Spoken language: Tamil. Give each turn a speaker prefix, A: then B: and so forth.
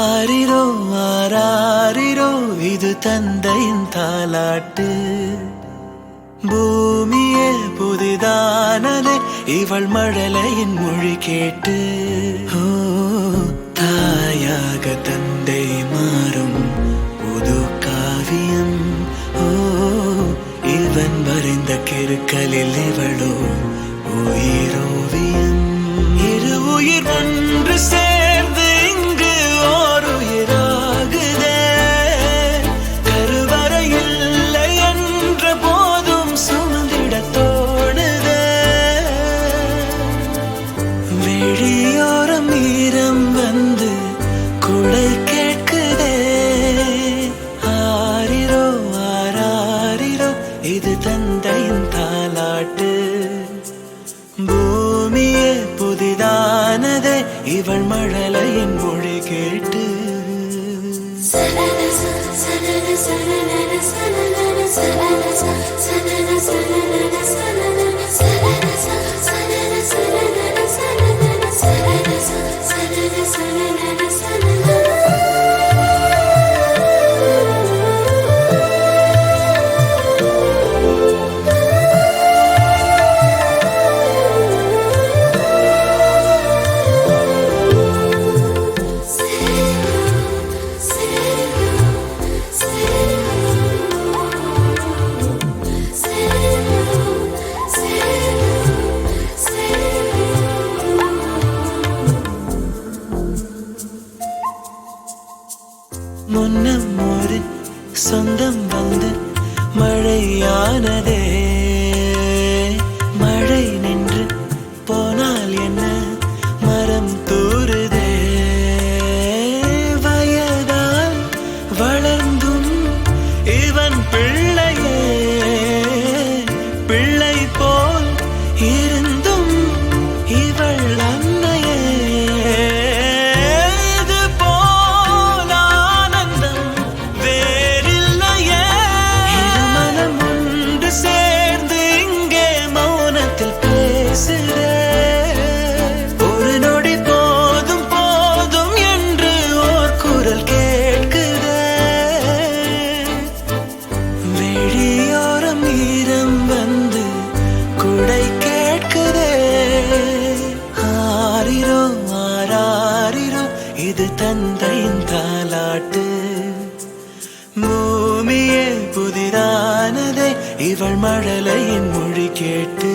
A: ஆரிரோ ஆராரிரோ இது தந்தையின் தாலாட்டு. பூமியே புதிதானதே இவள் மழலையின் மொழி கேட்டு. ஓ தாயாக தந்தை மாறும் புது காவியம். ஓ இவன் வரைந்த கிறுக்கலில் இவளோ உயிரோவியம். இரு உயிர் ஒன்று சேர்ந்து இங்கு ஓர் உயிராகுதே. கருவறை இல்லை என்ற போதும் சுமந்திட தோணுதே. வெளியோரம் ஈரம் வந்து குடை கேட்குதே. ஆரிரோ ஆராரிரோ இது தந்தையின் தாலாட்டு. பூமியே புதிதானதே இவள் மழலையின் மொழி கேட்டு. முன்னம் ஒரு சொந்தம் வந்து மழையானதே. மழை நின்று போனால் என்ன மரம் தூறுதே. வயதால் வளர்ந்தும் இவன் பிள்ளையே. பிள்ளை போல் இருந்தும் இவள் அன்னையே. ஒரு நொடி போதும் போதும் என்று ஓர் குரல் கேட்குதே. வெளியோரம் ஈரம் வந்து குடை கேட்குதே. ஆரிரோ ஆராரிரோ இது தந்தையின் தாலாட்டு. பூமியே புதிதானதே இவள் மழலையின் மொழி கேட்டு.